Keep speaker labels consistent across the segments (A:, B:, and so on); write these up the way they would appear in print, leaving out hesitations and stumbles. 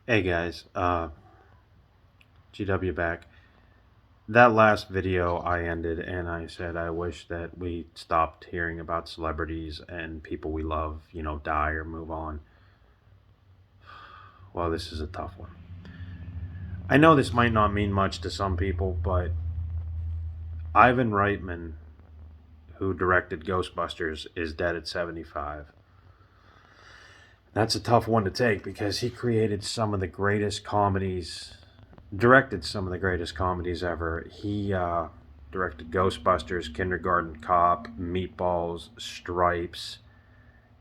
A: Hey guys, GW back. That last video I ended and I said I wish that we stopped hearing about celebrities and people we love, die or move on. Well, this is a tough one. I know this might not mean much to some people, but Ivan Reitman, who directed Ghostbusters, is dead at 75. That's a tough one to take because he created some of the greatest comedies, directed some of the greatest comedies ever. He directed Ghostbusters, Kindergarten Cop, Meatballs, Stripes,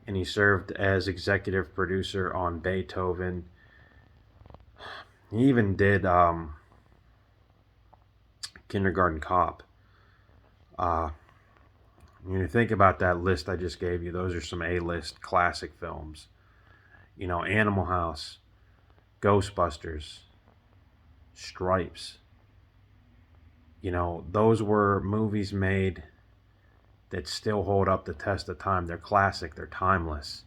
A: and he served as executive producer on Beethoven. He even did Kindergarten Cop. Uh, when you think about that list I just gave you, those are some A-list classic films. Animal House, Ghostbusters, Stripes. Those were movies made that still hold up the test of time. They're classic, they're timeless.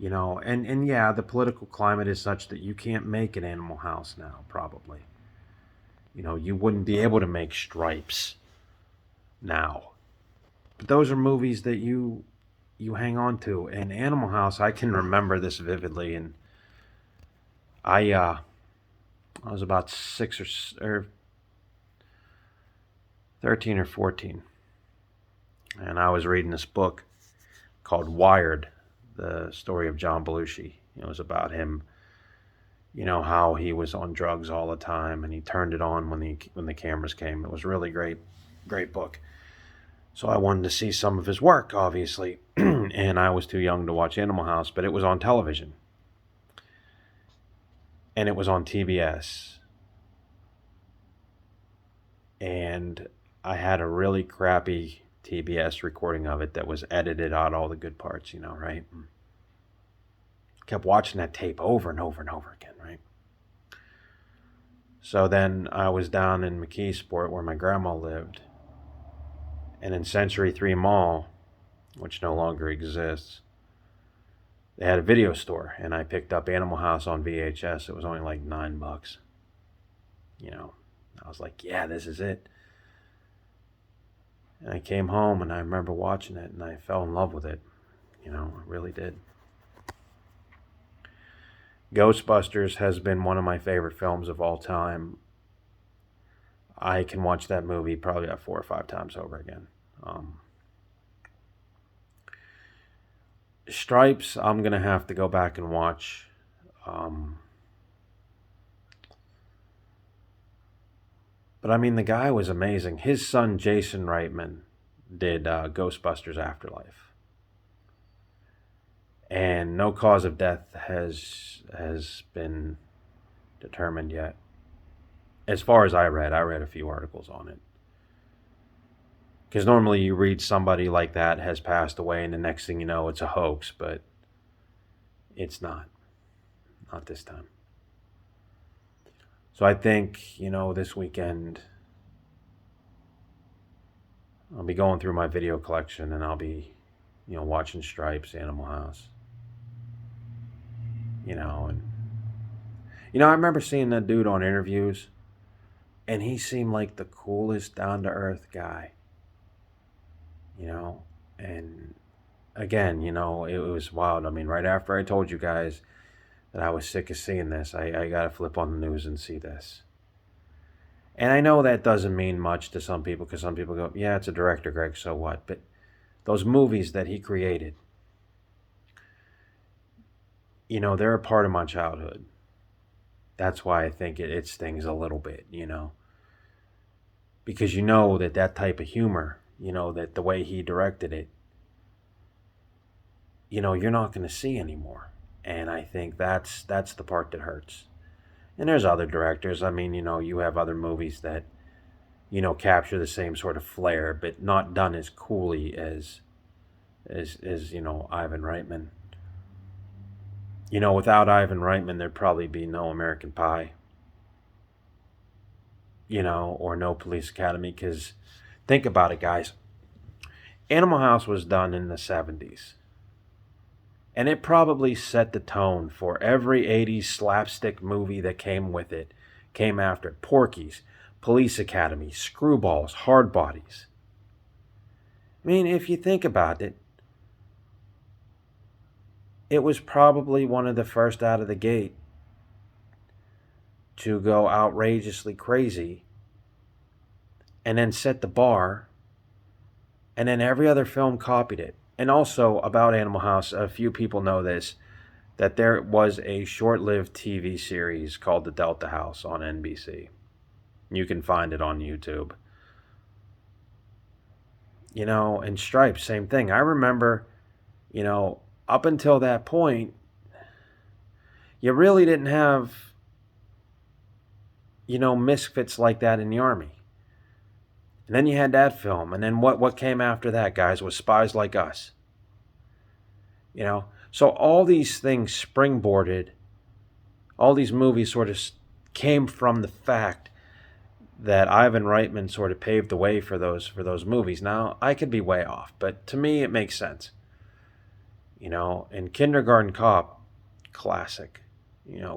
A: And yeah, the political climate is such that you can't make an Animal House now, probably. You wouldn't be able to make Stripes now. But those are movies that you hang on to. And Animal House, I can remember this vividly, and I was about 13 or 14, and I was reading this book called Wired, the story of John Belushi. It was about him, how he was on drugs all the time, and he turned it on when the cameras came. It was really great book. So I wanted to see some of his work, obviously, and I was too young to watch Animal House, but it was on television, and it was on TBS, and I had a really crappy TBS recording of it that was edited out all the good parts, right? Kept watching that tape over and over and over again, right? So then I was down in McKeesport where my grandma lived, and in Century 3 Mall, which no longer exists, they had a video store, and I picked up Animal House on VHS. It was only like $9. I was like, yeah, this is it. And I came home and I remember watching it and I fell in love with it. I really did. Ghostbusters has been one of my favorite films of all time. I can watch that movie probably about 4 or 5 times over again. Stripes, I'm going to have to go back and watch. But I mean, the guy was amazing. His son, Jason Reitman, did Ghostbusters Afterlife. And no cause of death has been determined yet. As far as I read a few articles on it. Because normally you read somebody like that has passed away, and the next thing you know, it's a hoax, but it's not. Not this time. So I think, this weekend I'll be going through my video collection and I'll be, watching Stripes, Animal House. And I remember seeing that dude on interviews, and he seemed like the coolest, down to earth guy. And again, it was wild. I mean, right after I told you guys that I was sick of seeing this, I got to flip on the news and see this. And I know that doesn't mean much to some people because some people go, yeah, it's a director, Greg, so what? But those movies that he created, they're a part of my childhood. That's why I think it stings a little bit, because that type of humor, that the way he directed it, you're not going to see anymore. And I think that's the part that hurts. And there's other directors. I mean, you have other movies that, capture the same sort of flair, but not done as coolly as Ivan Reitman. Without Ivan Reitman, there'd probably be no American Pie, or no Police Academy. Because think about it, guys. Animal House was done in the 70s. And it probably set the tone for every 80s slapstick movie that came with it, came after it. Porky's, Police Academy, Screwballs, Hard Bodies. I mean, if you think about it, it was probably one of the first out of the gate to go outrageously crazy and then set the bar, and then every other film copied it. And also, about Animal House, a few people know this, that there was a short-lived TV series called The Delta House on NBC. You can find it on YouTube. And Stripes, same thing. I remember, up until that point, you really didn't have, misfits like that in the Army. And then you had that film. And then what came after that, guys, was Spies Like Us. So all these things springboarded, all these movies sort of came from the fact that Ivan Reitman sort of paved the way for those movies. Now, I could be way off, but to me it makes sense. And Kindergarten Cop, classic.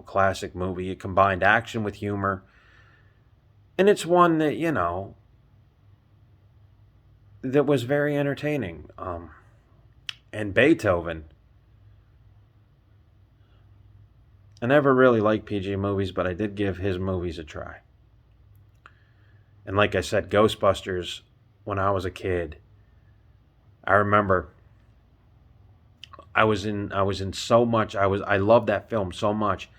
A: Classic movie. It combined action with humor. And it's one that, that was very entertaining. And Beethoven. I never really liked PG movies, but I did give his movies a try. And like I said, Ghostbusters, when I was a kid, I remember I was in so much. I loved that film so much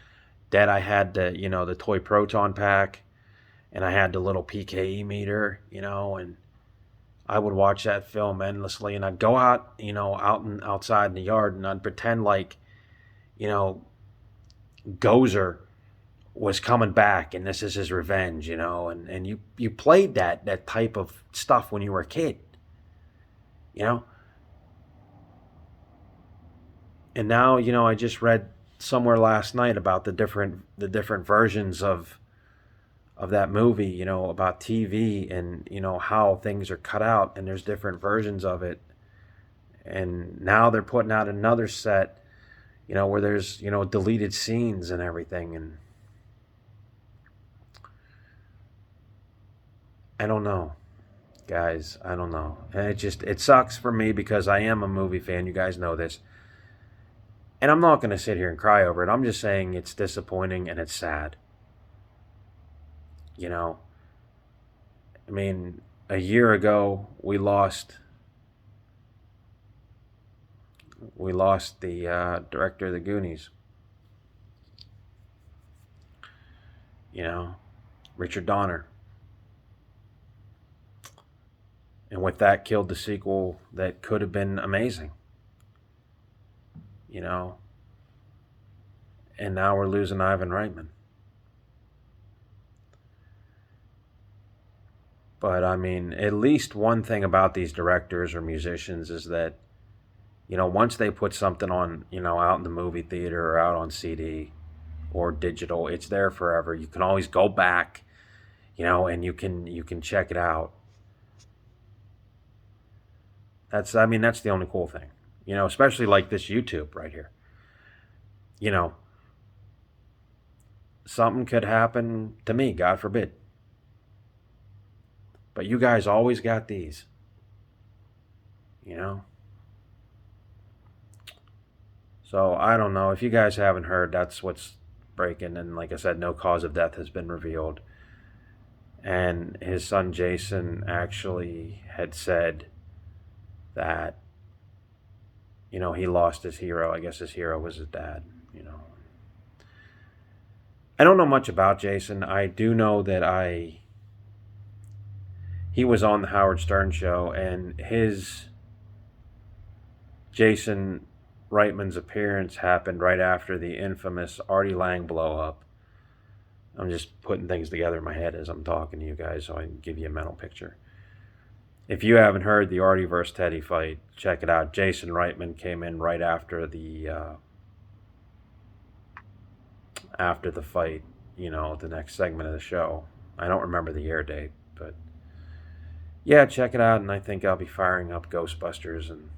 A: that I had the toy proton pack, and I had the little PKE meter, and I would watch that film endlessly, and I'd go out, outside in the yard, and I'd pretend like, Gozer was coming back, and this is his revenge, and you played that type of stuff when you were a kid, And now, I just read somewhere last night about the different versions of that movie, about TV and, how things are cut out, and there's different versions of it. And now they're putting out another set, where there's, deleted scenes and everything. And I don't know, guys. I don't know. And it sucks for me because I am a movie fan. You guys know this. And I'm not going to sit here and cry over it. I'm just saying it's disappointing and it's sad. I mean, a year ago, we lost the director of the Goonies. Richard Donner. And with that, killed the sequel that could have been amazing. And now we're losing Ivan Reitman. But I mean, at least one thing about these directors or musicians is that, once they put something on, out in the movie theater or out on CD or digital, it's there forever. You can always go back, and you can check it out. That's the only cool thing. Especially like this YouTube right here. Something could happen to me, God forbid. But you guys always got these. So I don't know. If you guys haven't heard, that's what's breaking. And like I said, no cause of death has been revealed. And his son Jason actually had said that, he lost his hero. I guess his hero was his dad, I don't know much about Jason. I do know that he was on the Howard Stern show, and Jason Reitman's appearance happened right after the infamous Artie Lang blow up. I'm just putting things together in my head as I'm talking to you guys so I can give you a mental picture. If you haven't heard the Artie versus Teddy fight, check it out. Jason Reitman came in right after the fight, the next segment of the show. I don't remember the air date, but yeah, check it out, and I think I'll be firing up Ghostbusters. And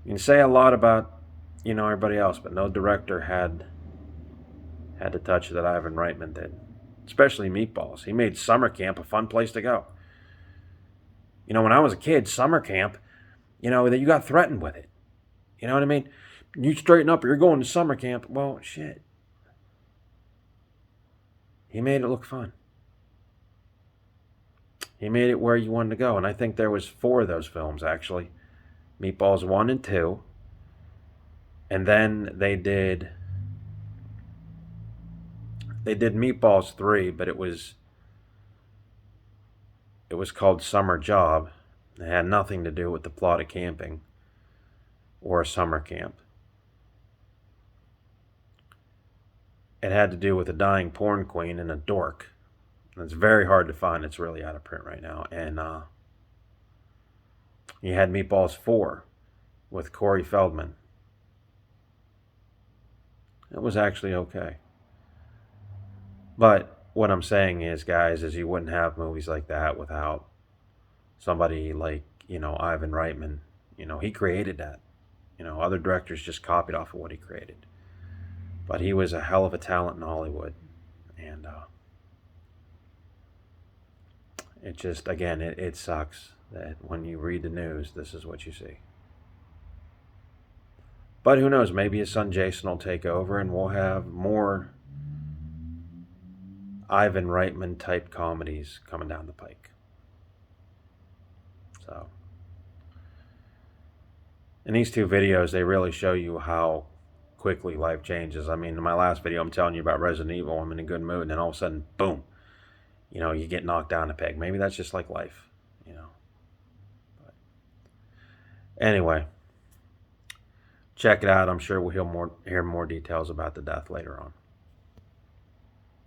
A: you can say a lot about everybody else, but no director had the touch that Ivan Reitman did. Especially Meatballs. He made summer camp a fun place to go. When I was a kid, summer camp, that you got threatened with it. You know what I mean? You straighten up, you're going to summer camp. Well, shit. He made it look fun. He made it where you wanted to go, and I think there was 4 of those films actually. Meatballs 1 and 2. And then they did Meatballs 3, but it was called Summer Job. It had nothing to do with the plot of camping or a summer camp. It had to do with a dying porn queen and a dork. It's very hard to find. It's really out of print right now. And you had Meatballs 4 with Corey Feldman. It was actually okay. But what I'm saying is, guys, is you wouldn't have movies like that without somebody like, Ivan Reitman. He created that. Other directors just copied off of what he created. But he was a hell of a talent in Hollywood. And it just, again, it sucks that when you read the news, this is what you see. But who knows, maybe his son Jason will take over and we'll have more Ivan Reitman type comedies coming down the pike. So, in these 2 videos, they really show you how quickly life changes. I mean, in my last video, I'm telling you about Resident Evil. I'm in a good mood, and then all of a sudden, boom, you get knocked down a peg. Maybe that's just like life, But anyway, check it out. I'm sure we'll hear more details about the death later on.